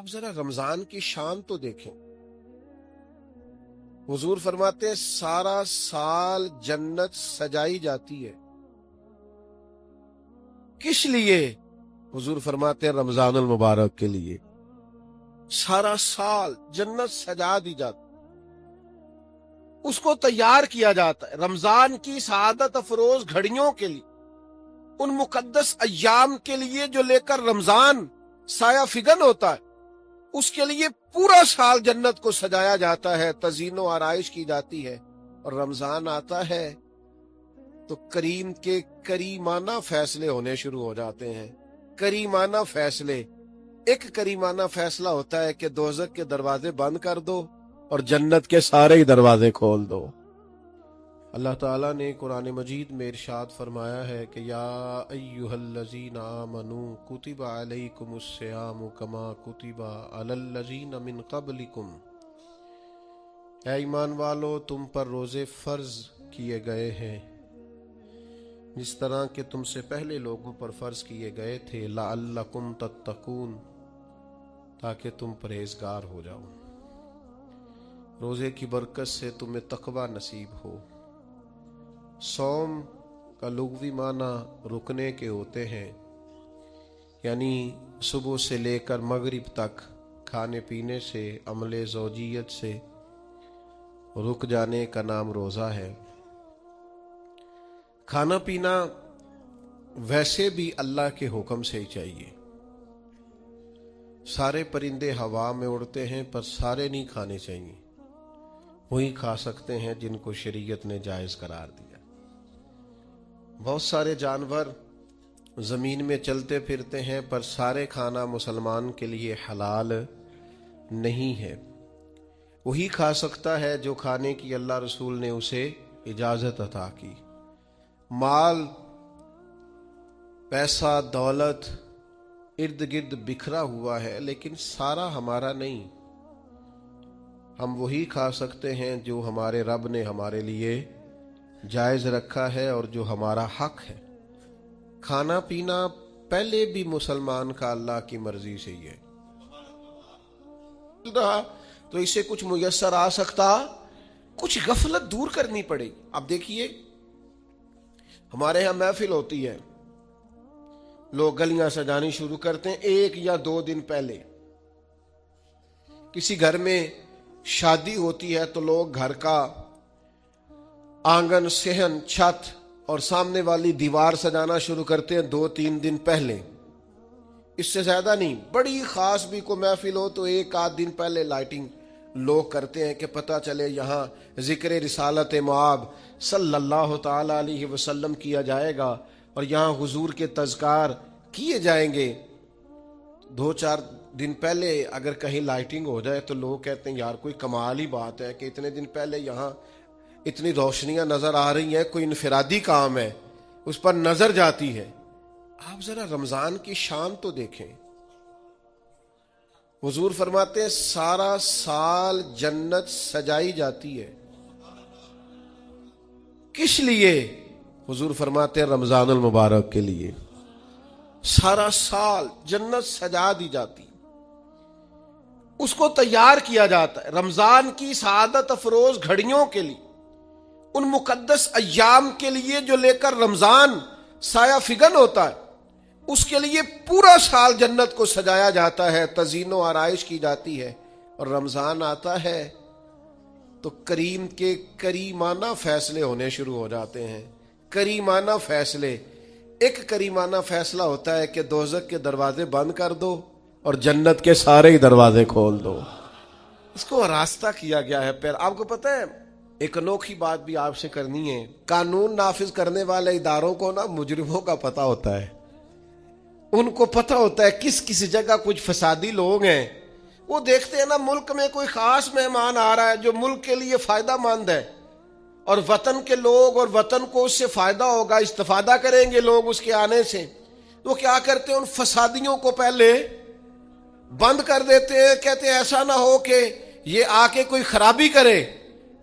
ذرا رمضان کی شان تو دیکھیں. حضور فرماتے ہیں سارا سال جنت سجائی جاتی ہے. کس لیے؟ حضور فرماتے ہیں رمضان المبارک کے لیے. سارا سال جنت سجا دی جاتی، اس کو تیار کیا جاتا ہے رمضان کی سعادت افروز گھڑیوں کے لیے، ان مقدس ایام کے لیے جو لے کر رمضان سایہ فگن ہوتا ہے. اس کے لیے پورا سال جنت کو سجایا جاتا ہے، تزئین و آرائش کی جاتی ہے. اور رمضان آتا ہے تو کریم کے کریمانہ فیصلے ہونے شروع ہو جاتے ہیں. کریمانہ فیصلے. ایک کریمانہ فیصلہ ہوتا ہے کہ دوزخ کے دروازے بند کر دو اور جنت کے سارے ہی دروازے کھول دو. اللہ تعالیٰ نے قرآن مجید میں ارشاد فرمایا ہے کہ یا ایہا الذین آمنوا کتب علیکم الصیام کما کتب علی الذین من قبلکم. اے ایمان والو، تم پر روزے فرض کیے گئے ہیں جس طرح کہ تم سے پہلے لوگوں پر فرض کیے گئے تھے، لعلکم تتقون، تاکہ تم پرہیزگار ہو جاؤ. روزے کی برکت سے تمہیں تقوی نصیب ہو. صوم کا لغوی معنی رکنے کے ہوتے ہیں، یعنی صبح سے لے کر مغرب تک کھانے پینے سے، عمل زوجیت سے رک جانے کا نام روزہ ہے. کھانا پینا ویسے بھی اللہ کے حکم سے ہی چاہیے. سارے پرندے ہوا میں اڑتے ہیں پر سارے نہیں کھانے چاہیے. وہی کھا سکتے ہیں جن کو شریعت نے جائز قرار دیا. بہت سارے جانور زمین میں چلتے پھرتے ہیں پر سارے کھانا مسلمان کے لیے حلال نہیں ہے. وہی کھا سکتا ہے جو کھانے کی اللہ رسول نے اسے اجازت عطا کی. مال، پیسہ، دولت ارد گرد بکھرا ہوا ہے لیکن سارا ہمارا نہیں. ہم وہی کھا سکتے ہیں جو ہمارے رب نے ہمارے لیے جائز رکھا ہے اور جو ہمارا حق ہے. کھانا پینا پہلے بھی مسلمان کا اللہ کی مرضی سے ہی ہے. تو اسے کچھ میسر آ سکتا، کچھ غفلت دور کرنی پڑے گی. اب دیکھیے ہمارے ہاں محفل ہوتی ہے، لوگ گلیاں سجانی شروع کرتے ہیں 1 یا 2 دن پہلے. کسی گھر میں شادی ہوتی ہے تو لوگ گھر کا آنگن، صحن، چھت اور سامنے والی دیوار سجانا شروع کرتے ہیں 2-3 دن پہلے. اس سے زیادہ نہیں. بڑی خاص بھی کوئی محفل ہو تو 1-8 دن پہلے لائٹنگ لوگ کرتے ہیں کہ پتہ چلے یہاں ذکر رسالت مآب صلی اللہ تعالی علیہ وسلم کیا جائے گا اور یہاں حضور کے تذکار کیے جائیں گے. 2-4 دن پہلے اگر کہیں لائٹنگ ہو جائے تو لوگ کہتے ہیں یار کوئی کمال ہی بات ہے کہ اتنے دن پہلے یہاں اتنی روشنیاں نظر آ رہی ہیں، کوئی انفرادی کام ہے، اس پر نظر جاتی ہے. آپ ذرا رمضان کی شان تو دیکھیں. حضور فرماتے ہیں سارا سال جنت سجائی جاتی ہے. کس لیے؟ حضور فرماتے ہیں رمضان المبارک کے لیے. سارا سال جنت سجا دی جاتی، اس کو تیار کیا جاتا ہے رمضان کی سعادت افروز گھڑیوں کے لیے، ان مقدس ایام کے لیے جو لے کر رمضان سایہ فگن ہوتا ہے. اس کے لیے پورا سال جنت کو سجایا جاتا ہے، تزئین و آرائش کی جاتی ہے. اور رمضان آتا ہے تو کریم کے کریمانہ فیصلے ہونے شروع ہو جاتے ہیں. کریمانہ فیصلے. ایک کریمانہ فیصلہ ہوتا ہے کہ دوزخ کے دروازے بند کر دو اور جنت کے سارے ہی دروازے کھول دو. اس کو راستہ کیا گیا ہے. پھر آپ کو پتہ ہے ایک انوکھی بات بھی آپ سے کرنی ہے. قانون نافذ کرنے والے اداروں کو نا مجرموں کا پتہ ہوتا ہے. ان کو پتہ ہوتا ہے کس جگہ کچھ فسادی لوگ ہیں. وہ دیکھتے ہیں نا ملک میں کوئی خاص مہمان آ رہا ہے جو ملک کے لیے فائدہ مند ہے اور وطن کے لوگ اور وطن کو اس سے فائدہ ہوگا، استفادہ کریں گے لوگ اس کے آنے سے. تو کیا کرتے ہیں ان فسادیوں کو پہلے بند کر دیتے ہیں. کہتے ہیں ایسا نہ ہو کہ یہ آ کے کوئی خرابی کرے،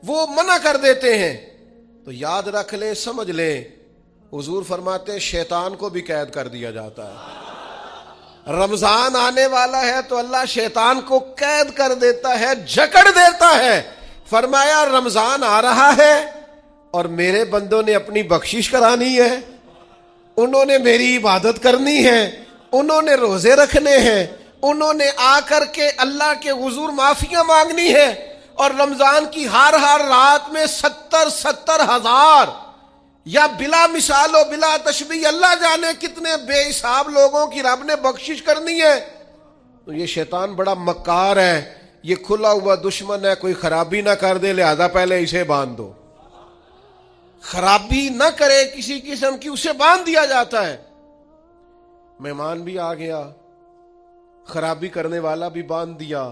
وہ منع کر دیتے ہیں. تو یاد رکھ لیں، سمجھ لیں، حضور فرماتے ہیں شیطان کو بھی قید کر دیا جاتا ہے. رمضان آنے والا ہے تو اللہ شیطان کو قید کر دیتا ہے، جکڑ دیتا ہے. فرمایا رمضان آ رہا ہے اور میرے بندوں نے اپنی بخشش کرانی ہے، انہوں نے میری عبادت کرنی ہے، انہوں نے روزے رکھنے ہیں، انہوں نے آ کر کے اللہ کے حضور معافیاں مانگنی ہے. اور رمضان کی ہر رات میں 70 ہزار یا بلا مثال و بلا تشبیہ اللہ جانے کتنے بے حساب لوگوں کی رب نے بخشش کرنی ہے. تو یہ شیطان بڑا مکار ہے، یہ کھلا ہوا دشمن ہے، کوئی خرابی نہ کر دے لہذا پہلے اسے باندھ دو. خرابی نہ کرے کسی قسم کی، اسے باندھ دیا جاتا ہے. مہمان بھی آ گیا، خرابی کرنے والا بھی باندھ دیا،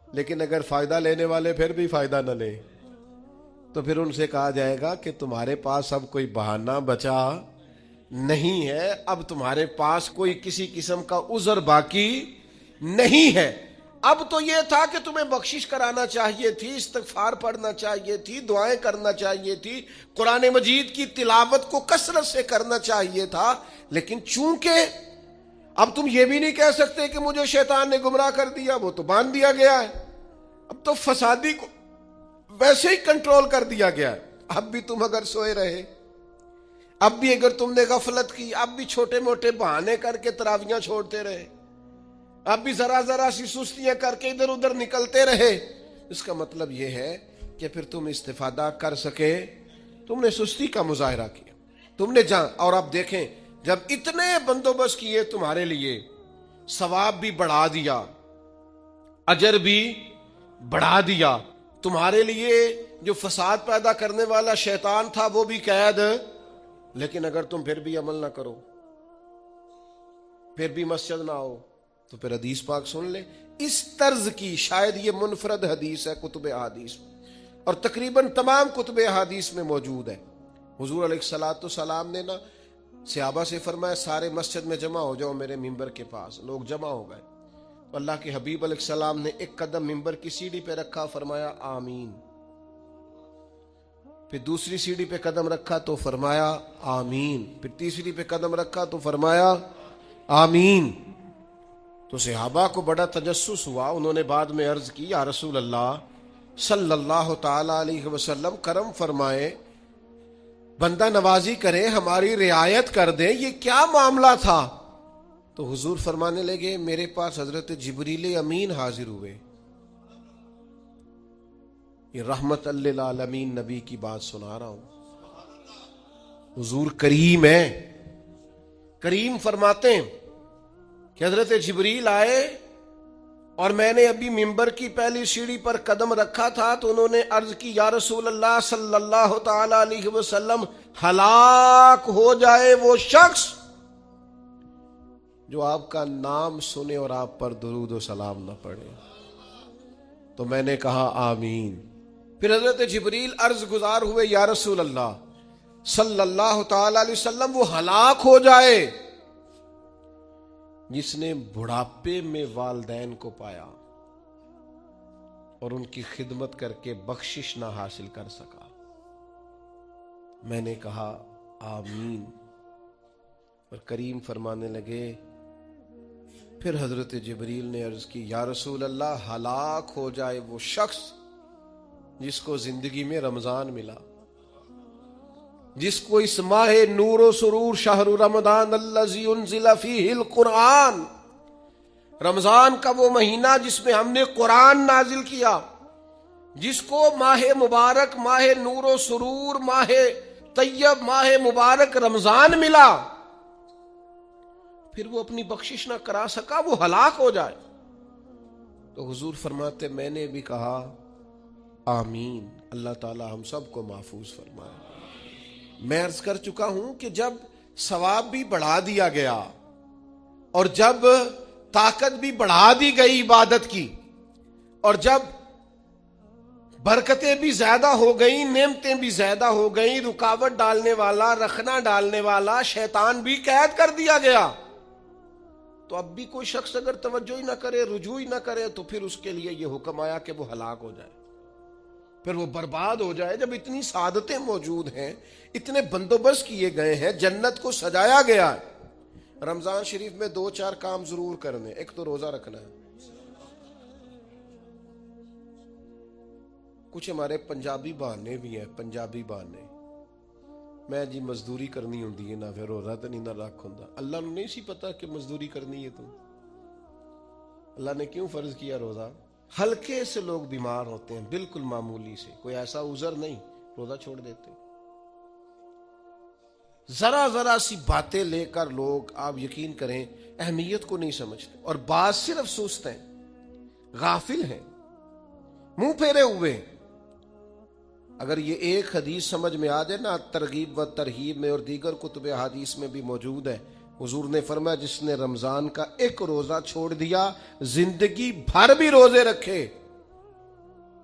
لیکن اگر فائدہ لینے والے پھر بھی فائدہ نہ لے تو پھر ان سے کہا جائے گا کہ تمہارے پاس اب کوئی بہانہ بچا نہیں ہے، اب تمہارے پاس کوئی کسی قسم کا عذر باقی نہیں ہے. اب تو یہ تھا کہ تمہیں بخشش کرانا چاہیے تھی، استغفار پڑھنا چاہیے تھی، دعائیں کرنا چاہیے تھی، قرآن مجید کی تلاوت کو کثرت سے کرنا چاہیے تھا. لیکن چونکہ اب تم یہ بھی نہیں کہہ سکتے کہ مجھے شیطان نے گمراہ کر دیا، وہ تو باندھ دیا گیا ہے. اب تو فسادی کو ویسے ہی کنٹرول کر دیا گیا ہے. اب بھی تم اگر سوئے رہے، اب بھی اگر تم نے غفلت کی، اب بھی چھوٹے موٹے بہانے کر کے تراویاں چھوڑتے رہے، اب بھی ذرا سی سستیاں کر کے ادھر ادھر نکلتے رہے، اس کا مطلب یہ ہے کہ پھر تم استفادہ کر سکے. تم نے سستی کا مظاہرہ کیا، تم نے جان. اور اب دیکھیں جب اتنے بندوبست کیے تمہارے لیے، ثواب بھی بڑھا دیا، اجر بھی بڑھا دیا، تمہارے لیے جو فساد پیدا کرنے والا شیطان تھا وہ بھی قید. لیکن اگر تم پھر بھی عمل نہ کرو، پھر بھی مسجد نہ آؤ، تو پھر حدیث پاک سن لے. اس طرز کی شاید یہ منفرد حدیث ہے کتب احادیث اور تقریباً تمام کتب احادیث میں موجود ہے. حضور علیہ الصلوۃ والسلام نے نا صحابہ سے فرمایا سارے مسجد میں جمع ہو جاؤ میرے ممبر کے پاس. لوگ جمع ہو گئے. اللہ کے حبیب علیہ السلام نے ایک قدم ممبر کی سیڑھی پہ رکھا، فرمایا آمین. پھر دوسری سیڑھی پہ قدم رکھا تو فرمایا آمین. پھر تیسری پہ قدم رکھا تو فرمایا آمین. تو صحابہ کو بڑا تجسس ہوا. انہوں نے بعد میں عرض کی یا رسول اللہ صلی اللہ تعالی علیہ وسلم کرم فرمائے، بندہ نوازی کرے، ہماری رعایت کر دیں، یہ کیا معاملہ تھا؟ تو حضور فرمانے لگے میرے پاس حضرت جبریل امین حاضر ہوئے. یہ رحمت للعالمین نبی کی بات سنا رہا ہوں. حضور کریم ہے. کریم فرماتے ہیں کہ حضرت جبریل آئے اور میں نے ابھی ممبر کی پہلی سیڑھی پر قدم رکھا تھا تو انہوں نے عرض کی یا رسول اللہ صلی اللہ تعالی علیہ وسلم ہلاک ہو جائے وہ شخص جو آپ کا نام سنے اور آپ پر درود و سلام نہ پڑھے. تو میں نے کہا آمین. پھر حضرت جبریل عرض گزار ہوئے یا رسول اللہ صلی اللہ تعالی علیہ وسلم وہ ہلاک ہو جائے جس نے بڑھاپے میں والدین کو پایا اور ان کی خدمت کر کے بخشش نہ حاصل کر سکا. میں نے کہا آمین. اور کریم فرمانے لگے پھر حضرت جبریل نے عرض کی یا رسول اللہ ہلاک ہو جائے وہ شخص جس کو زندگی میں رمضان ملا، جس کو اس ماہ نور و سرور شہر رمضان الذی انزل فیہ القرآن، رمضان کا وہ مہینہ جس میں ہم نے قرآن نازل کیا، جس کو ماہ مبارک، ماہ نور و سرور، ماہ طیب، ماہ مبارک رمضان ملا، پھر وہ اپنی بخشش نہ کرا سکا، وہ ہلاک ہو جائے. تو حضور فرماتے میں نے بھی کہا آمین. اللہ تعالی ہم سب کو محفوظ فرمائے. میں عرض کر چکا ہوں کہ جب ثواب بھی بڑھا دیا گیا اور جب طاقت بھی بڑھا دی گئی عبادت کی اور جب برکتیں بھی زیادہ ہو گئیں، نعمتیں بھی زیادہ ہو گئیں، رکاوٹ ڈالنے والا، رخنا ڈالنے والا شیطان بھی قید کر دیا گیا، تو اب بھی کوئی شخص اگر توجہ ہی نہ کرے، رجوع ہی نہ کرے، تو پھر اس کے لیے یہ حکم آیا کہ وہ ہلاک ہو جائے، پھر وہ برباد ہو جائے. جب اتنی سعادتیں موجود ہیں، اتنے بندوبست کیے گئے ہیں، جنت کو سجایا گیا ہے، رمضان شریف میں 2-4 کام ضرور کرنے. ایک تو روزہ رکھنا ہے. کچھ ہمارے پنجابی بہانے بھی ہیں, پنجابی بہانے. میں جی مزدوری کرنی ہوندی ہے نا, پھر روزہ تو نہیں نہ رکھ ہوندا. اللہ نے نہیں سی پتا کہ مزدوری کرنی ہے تو اللہ نے کیوں فرض کیا روزہ؟ ہلکے سے لوگ بیمار ہوتے ہیں, بالکل معمولی سے, کوئی ایسا عذر نہیں, روزہ چھوڑ دیتے. ذرا سی باتیں لے کر لوگ, آپ یقین کریں, اہمیت کو نہیں سمجھتے, اور بعض صرف سست ہیں, غافل ہیں, منہ پھیرے ہوئے. اگر یہ ایک حدیث سمجھ میں آ جائے نا, ترغیب و ترہیب میں اور دیگر کتب حدیث میں بھی موجود ہے, حضور نے فرمایا جس نے رمضان کا ایک روزہ چھوڑ دیا, زندگی بھر بھی روزے رکھے,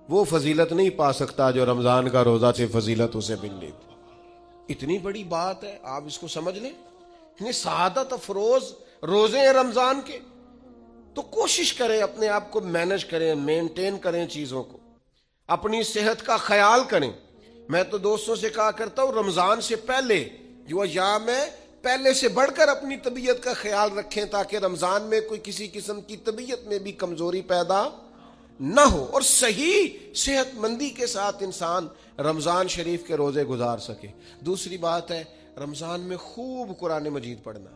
وہ فضیلت نہیں پا سکتا جو رمضان کا روزہ سے فضیلت اسے ملنی تھی. اتنی بڑی بات ہے, آپ اس کو سمجھ لیں. اتنے سعادت افروز روزے ہیں رمضان کے. تو کوشش کریں, اپنے آپ کو مینج کریں, مینٹین کریں چیزوں کو, اپنی صحت کا خیال کریں. میں تو دوستوں سے کہا کرتا ہوں, رمضان سے پہلے جو ایام ہے, پہلے سے بڑھ کر اپنی طبیعت کا خیال رکھیں, تاکہ رمضان میں کوئی کسی قسم کی طبیعت میں بھی کمزوری پیدا نہ ہو, اور صحیح صحت مندی کے ساتھ انسان رمضان شریف کے روزے گزار سکے. دوسری بات ہے, رمضان میں خوب قرآن مجید پڑھنا.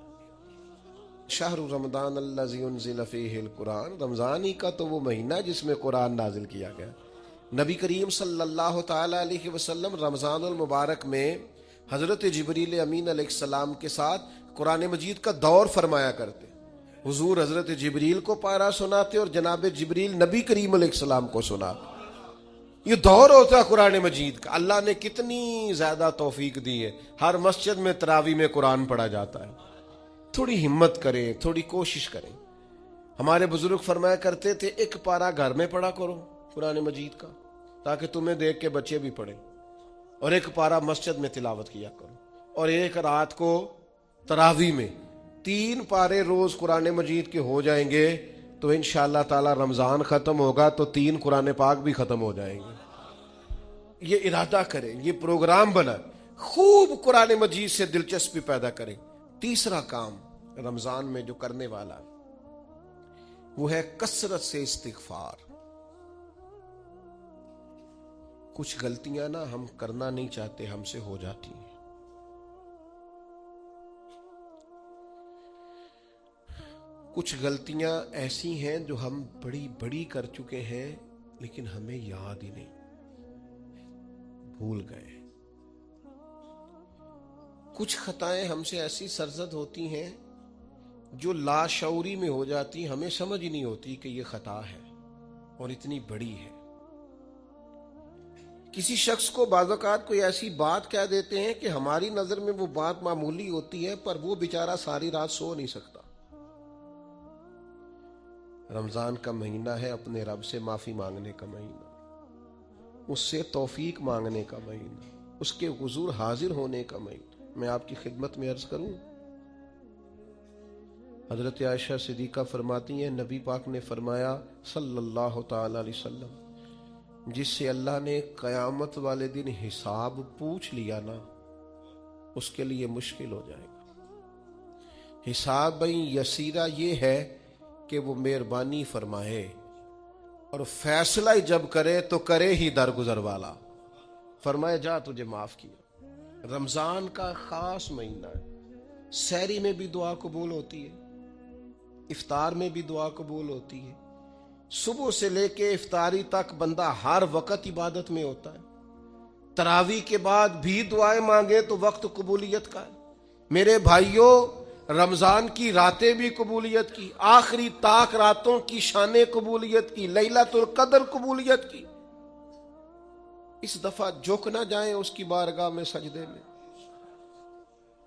شہر رمضان الذی انزل فیہ القرآن, رمضان ہی کا تو وہ مہینہ جس میں قرآن نازل کیا گیا. نبی کریم صلی اللہ تعالی علیہ وسلم رمضان المبارک میں حضرت جبریل امین علیہ السلام کے ساتھ قرآن مجید کا دور فرمایا کرتے. حضور حضرت جبریل کو پارا سناتے اور جناب جبریل نبی کریم علیہ السلام کو سناتے. یہ دور ہوتا ہے قرآن مجید کا. اللہ نے کتنی زیادہ توفیق دی ہے, ہر مسجد میں تراویح میں قرآن پڑھا جاتا ہے. تھوڑی ہمت کریں, تھوڑی کوشش کریں. ہمارے بزرگ فرمایا کرتے تھے, ایک پارا گھر میں پڑھا کرو قرآن مجید کا, تاکہ تمہیں دیکھ کے بچے بھی پڑھیں, اور ایک پارا مسجد میں تلاوت کیا کرو, اور ایک رات کو تراویح میں 3 پارے روز قرآن مجید کے ہو جائیں گے تو انشاءاللہ تعالی رمضان ختم ہوگا تو 3 قرآن پاک بھی ختم ہو جائیں گے. یہ ارادہ کریں, یہ پروگرام بنا, خوب قرآن مجید سے دلچسپی پیدا کریں. تیسرا کام رمضان میں جو کرنے والا وہ ہے کثرت سے استغفار. کچھ غلطیاں نا ہم کرنا نہیں چاہتے, ہم سے ہو جاتی ہیں. کچھ غلطیاں ایسی ہیں جو ہم بڑی بڑی کر چکے ہیں, لیکن ہمیں یاد ہی نہیں, بھول گئے. کچھ خطائیں ہم سے ایسی سرزد ہوتی ہیں جو لاشعوری میں ہو جاتی, ہمیں سمجھ ہی نہیں ہوتی کہ یہ خطا ہے اور اتنی بڑی ہے. کسی شخص کو بعض اوقات کوئی ایسی بات کہہ دیتے ہیں کہ ہماری نظر میں وہ بات معمولی ہوتی ہے, پر وہ بیچارہ ساری رات سو نہیں سکتا. رمضان کا مہینہ ہے اپنے رب سے معافی مانگنے کا مہینہ, اس سے توفیق مانگنے کا مہینہ, اس کے حضور حاضر ہونے کا مہینہ. میں آپ کی خدمت میں عرض کروں, حضرت عائشہ صدیقہ فرماتی ہیں, نبی پاک نے فرمایا صلی اللہ تعالی علیہ وسلم, جس سے اللہ نے قیامت والے دن حساب پوچھ لیا نا, اس کے لیے مشکل ہو جائے گا. حساب بھئی یسیرہ یہ ہے کہ وہ مہربانی فرمائے, اور فیصلہ جب کرے تو کرے ہی درگزر والا, فرمائے جا تجھے معاف کیا. رمضان کا خاص مہینہ ہے, سحری میں بھی دعا قبول ہوتی ہے, افطار میں بھی دعا قبول ہوتی ہے, صبح سے لے کے افطاری تک بندہ ہر وقت عبادت میں ہوتا ہے. تراویح کے بعد بھی دعائیں مانگے تو وقت قبولیت کا ہے. میرے بھائیوں, رمضان کی راتیں بھی قبولیت کی, آخری طاق راتوں کی شان قبولیت کی, لیلۃ القدر قبولیت کی. اس دفعہ جھک نہ جائیں اس کی بارگاہ میں سجدے میں,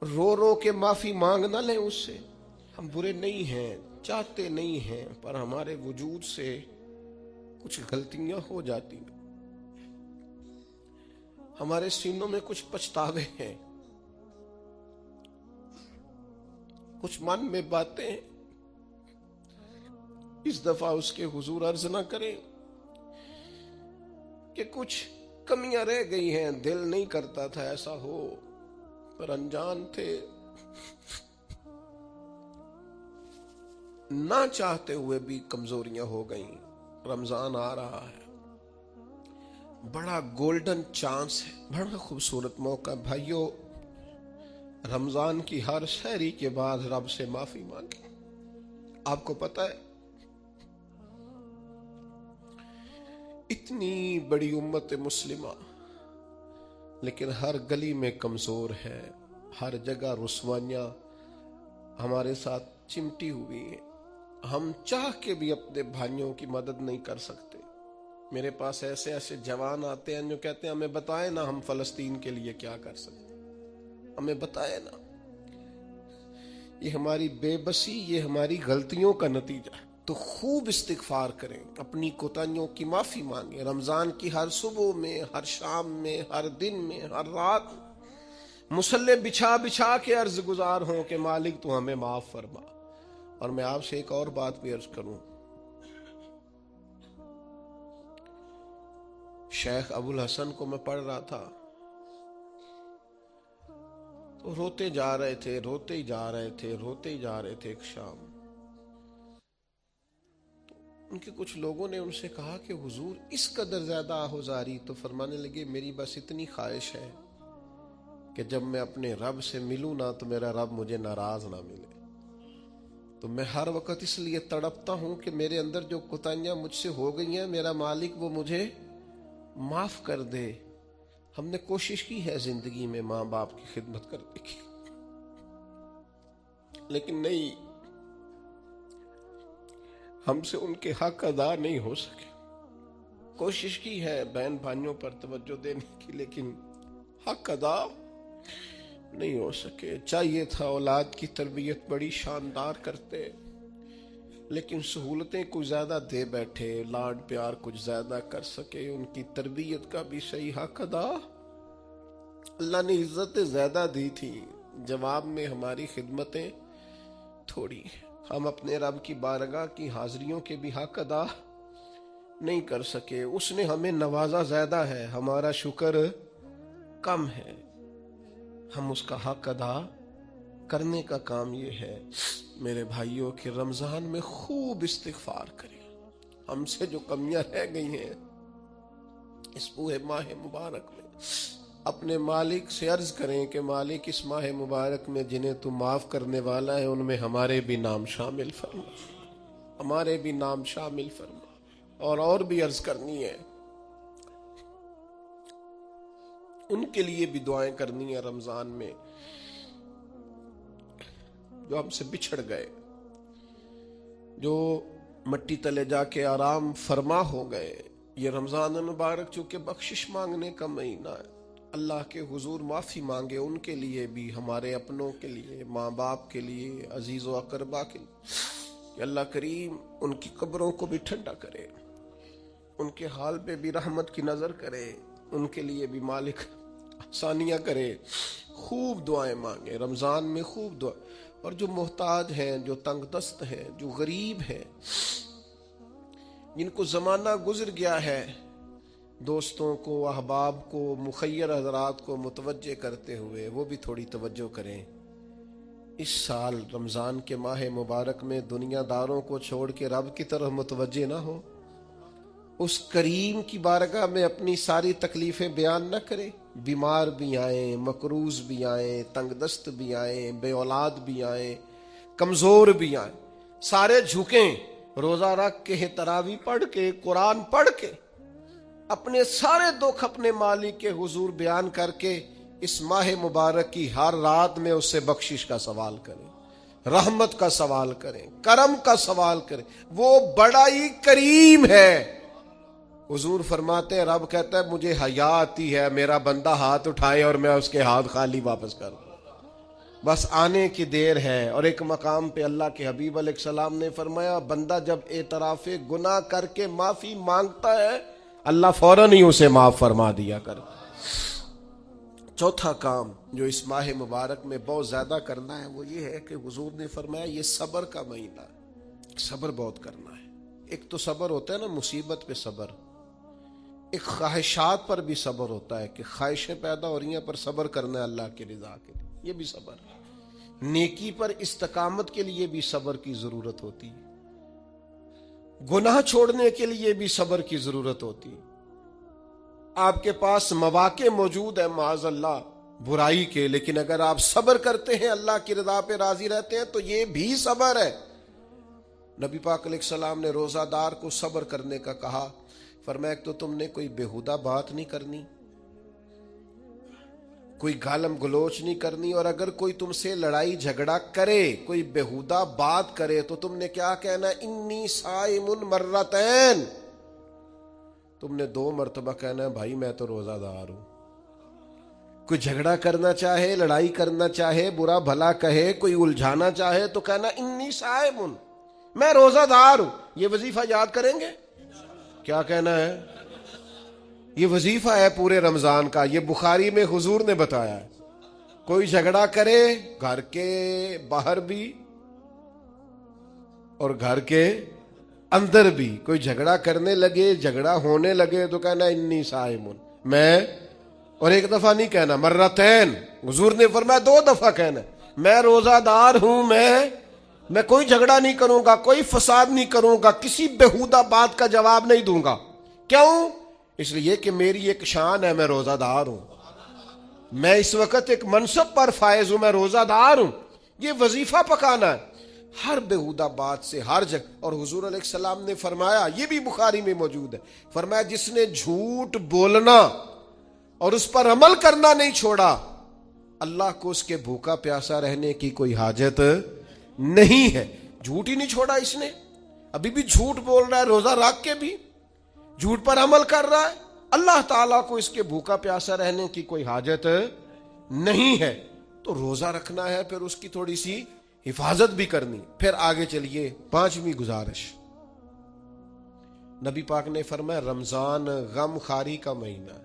رو رو کے معافی مانگ نہ لیں اس سے. ہم برے نہیں ہیں, چاہتے نہیں ہیں, پر ہمارے وجود سے کچھ غلطیاں ہو جاتی ہیں, ہمارے سینوں میں کچھ پچھتاوے ہیں, کچھ من میں باتیں. اس دفعہ اس کے حضور عرض نہ کریں کہ کچھ کمیاں رہ گئی ہیں, دل نہیں کرتا تھا ایسا ہو, پر انجان تھے. نہ چاہتے ہوئے بھی کمزوریاں ہو گئیں. رمضان آ رہا ہے, بڑا گولڈن چانس ہے, بڑا خوبصورت موقع. بھائیو, رمضان کی ہر سحری کے بعد رب سے معافی مانگیں. آپ کو پتہ ہے اتنی بڑی امت مسلمہ لیکن ہر گلی میں کمزور ہے, ہر جگہ رسوائیاں ہمارے ساتھ چمٹی ہوئی ہیں. ہم چاہ کے بھی اپنے بھائیوں کی مدد نہیں کر سکتے. میرے پاس ایسے ایسے جوان آتے ہیں جو کہتے ہیں ہمیں بتائیں نا ہم فلسطین کے لیے کیا کر سکتے, ہمیں بتائیں نا. یہ ہماری بے بسی, یہ ہماری غلطیوں کا نتیجہ ہے. تو خوب استغفار کریں, اپنی کوتاہیوں کی معافی مانگیں. رمضان کی ہر صبح میں, ہر شام میں, ہر دن میں, ہر رات مصلے بچھا بچھا کے عرض گزار ہوں کہ مالک تو ہمیں معاف فرما. اور میں آپ سے ایک اور بات بھی عرض کروں, شیخ ابو الحسن کو میں پڑھ رہا تھا تو روتے جا رہے تھے, روتے ہی جا رہے تھے, روتے ہی جا رہے تھے. ایک شام ان کے کچھ لوگوں نے ان سے کہا کہ حضور اس قدر زیادہ آہوزاری, تو فرمانے لگے میری بس اتنی خواہش ہے کہ جب میں اپنے رب سے ملوں نا تو میرا رب مجھے ناراض نہ ملے. تو میں ہر وقت اس لیے تڑپتا ہوں کہ میرے اندر جو کوتاہیاں مجھ سے ہو گئی ہیں میرا مالک وہ مجھے معاف کر دے. ہم نے کوشش کی ہے زندگی میں ماں باپ کی خدمت کرنے کی, لیکن نہیں, ہم سے ان کے حق ادا نہیں ہو سکے. کوشش کی ہے بہن بھائیوں پر توجہ دینے کی, لیکن حق ادا نہیں ہو سکے. چاہیے تھا اولاد کی تربیت بڑی شاندار کرتے, لیکن سہولتیں کچھ زیادہ دے بیٹھے, لاڈ پیار کچھ زیادہ کر سکے. ان کی تربیت کا بھی صحیح حق ادا اللہ نے عزتیں زیادہ دی تھی, جواب میں ہماری خدمتیں تھوڑی ہیں. ہم اپنے رب کی بارگاہ کی حاضریوں کے بھی حق ادا نہیں کر سکے. اس نے ہمیں نوازا زیادہ ہے, ہمارا شکر کم ہے. ہم اس کا حق ادا کرنے کا کام یہ ہے میرے بھائیوں کہ رمضان میں خوب استغفار کریں. ہم سے جو کمیاں رہ گئی ہیں اس پورے ماہ مبارک میں, اپنے مالک سے عرض کریں کہ مالک اس ماہ مبارک میں جنہیں تو معاف کرنے والا ہے ان میں ہمارے بھی نام شامل فرما, ہمارے بھی نام شامل فرما. اور بھی عرض کرنی ہے, ان کے لیے بھی دعائیں کرنی ہے رمضان میں جو ہم سے بچھڑ گئے, جو مٹی تلے جا کے آرام فرما ہو گئے. یہ رمضان المبارک چونکہ بخشش مانگنے کا مہینہ ہے, اللہ کے حضور معافی مانگے ان کے لیے بھی, ہمارے اپنوں کے لیے, ماں باپ کے لیے, عزیز و اقربا کے لیے, کہ اللہ کریم ان کی قبروں کو بھی ٹھنڈا کرے, ان کے حال پہ بھی رحمت کی نظر کرے, ان کے لیے بھی مالک آسانیاں کرے. خوب دعائیں مانگے رمضان میں, خوب دعا. اور جو محتاج ہیں, جو تنگ دست ہیں, جو غریب ہیں, جن کو زمانہ گزر گیا ہے, دوستوں کو, احباب کو, مخیر حضرات کو متوجہ کرتے ہوئے وہ بھی تھوڑی توجہ کریں. اس سال رمضان کے ماہ مبارک میں دنیا داروں کو چھوڑ کے رب کی طرف متوجہ نہ ہو, اس کریم کی بارگاہ میں اپنی ساری تکلیفیں بیان نہ کریں. بیمار بھی آئیں, مقروض بھی آئیں, تنگ دست بھی آئیں, بے اولاد بھی آئیں, کمزور بھی آئیں, سارے جھکیں, روزہ رکھ کے, تراویح پڑھ کے, قرآن پڑھ کے, اپنے سارے دکھ اپنے مالک کے حضور بیان کر کے اس ماہ مبارک کی ہر رات میں اس سے بخشش کا سوال کریں, رحمت کا سوال کریں, کرم کا سوال کریں. وہ بڑا ہی کریم ہے. حضور فرماتے ہیں, رب کہتا ہے مجھے حیا آتی ہے میرا بندہ ہاتھ اٹھائے اور میں اس کے ہاتھ خالی واپس کر دوں, بس آنے کی دیر ہے. اور ایک مقام پہ اللہ کے حبیب علیہ السلام نے فرمایا, بندہ جب اعتراف گناہ کر کے معافی مانگتا ہے اللہ فوراً ہی اسے معاف فرما دیا کرتا. چوتھا کام جو اس ماہ مبارک میں بہت زیادہ کرنا ہے وہ یہ ہے کہ حضور نے فرمایا یہ صبر کا مہینہ ہے, صبر بہت کرنا ہے. ایک تو صبر ہوتا ہے نا مصیبت پہ صبر, ایک خواہشات پر بھی صبر ہوتا ہے کہ خواہشیں پیدا ہو رہی ہیں پر صبر کرنا ہے اللہ کی رضا کے لیے, یہ بھی صبر ہے. نیکی پر استقامت کے لیے بھی صبر کی ضرورت ہوتی ہے، گناہ چھوڑنے کے لیے بھی صبر کی ضرورت ہوتی ہے۔ آپ کے پاس مواقع موجود ہے معاذ اللہ برائی کے، لیکن اگر آپ صبر کرتے ہیں، اللہ کی رضا پہ راضی رہتے ہیں، تو یہ بھی صبر ہے۔ نبی پاک علیہ السلام نے روزہ دار کو صبر کرنے کا کہا، فرمایا کہ تو تم نے کوئی بےہودہ بات نہیں کرنی، کوئی گالم گلوچ نہیں کرنی، اور اگر کوئی تم سے لڑائی جھگڑا کرے، کوئی بےہودہ بات کرے، تو تم نے کیا کہنا؟ انی صائم مرتین، تم نے 2 مرتبہ کہنا ہے بھائی میں تو روزہ دار ہوں۔ کوئی جھگڑا کرنا چاہے، لڑائی کرنا چاہے، برا بھلا کہے، کوئی الجھانا چاہے، تو کہنا انی صائم، میں روزہ دار ہوں۔ یہ وظیفہ یاد کریں گے؟ کیا کہنا ہے؟ یہ وظیفہ ہے پورے رمضان کا، یہ بخاری میں حضور نے بتایا ہے۔ کوئی جھگڑا کرے، گھر کے باہر بھی اور گھر کے اندر بھی، کوئی جھگڑا کرنے لگے، جھگڑا ہونے لگے، تو کہنا انی صائم، میں، اور 1 دفعہ نہیں کہنا، مرتین، حضور نے فرمایا 2 دفعہ کہنا، میں روزہ دار ہوں، میں کوئی جھگڑا نہیں کروں گا، کوئی فساد نہیں کروں گا، کسی بےہودہ بات کا جواب نہیں دوں گا۔ کیوں؟ اس لیے کہ میری ایک شان ہے، میں روزہ دار ہوں، میں اس وقت ایک منصب پر فائز ہوں، میں روزہ دار ہوں۔ یہ وظیفہ پکانا ہے ہر بےہودہ بات سے، ہر جگہ۔ اور حضور علیہ السلام نے فرمایا، یہ بھی بخاری میں موجود ہے، فرمایا جس نے جھوٹ بولنا اور اس پر عمل کرنا نہیں چھوڑا، اللہ کو اس کے بھوکا پیاسا رہنے کی کوئی حاجت نہیں ہے۔ جھوٹ ہی نہیں چھوڑا اس نے، ابھی بھی جھوٹ بول رہا ہے، روزہ رکھ کے بھی جھوٹ پر عمل کر رہا ہے، اللہ تعالیٰ کو اس کے بھوکا پیاسا رہنے کی کوئی حاجت نہیں ہے۔ تو روزہ رکھنا ہے، پھر اس کی تھوڑی سی حفاظت بھی کرنی۔ پھر آگے چلیے، 5ویں گزارش، نبی پاک نے فرمایا رمضان غم خاری کا مہینہ ہے۔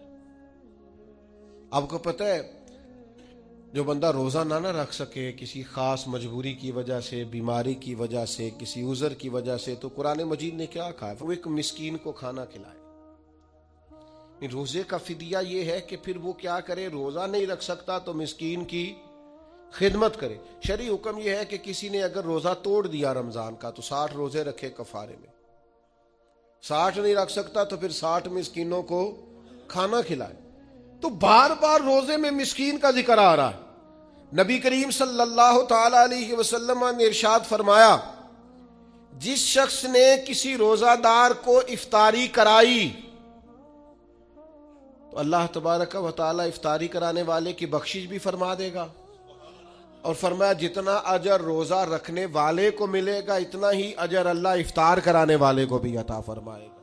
آپ کو پتہ ہے جو بندہ روزہ نہ رکھ سکے کسی خاص مجبوری کی وجہ سے، بیماری کی وجہ سے، کسی عذر کی وجہ سے، تو قرآن مجید نے کیا کہا؟ وہ ایک مسکین کو کھانا کھلائے۔ روزے کا فدیہ یہ ہے کہ پھر وہ کیا کرے؟ روزہ نہیں رکھ سکتا تو مسکین کی خدمت کرے۔ شرعی حکم یہ ہے کہ کسی نے اگر روزہ توڑ دیا رمضان کا تو 60 روزے رکھے کفارے میں، 60 نہیں رکھ سکتا تو پھر 60 مسکینوں کو کھانا کھلائے۔ تو بار بار روزے میں مسکین کا ذکر آ رہا ہے۔ نبی کریم صلی اللہ تعالی علیہ وسلم نے ارشاد فرمایا، جس شخص نے کسی روزہ دار کو افطاری کرائی تو اللہ تبارک و تعالی افطاری کرانے والے کی بخشش بھی فرما دے گا، اور فرمایا جتنا اجر روزہ رکھنے والے کو ملے گا اتنا ہی اجر اللہ افطار کرانے والے کو بھی عطا فرمائے گا۔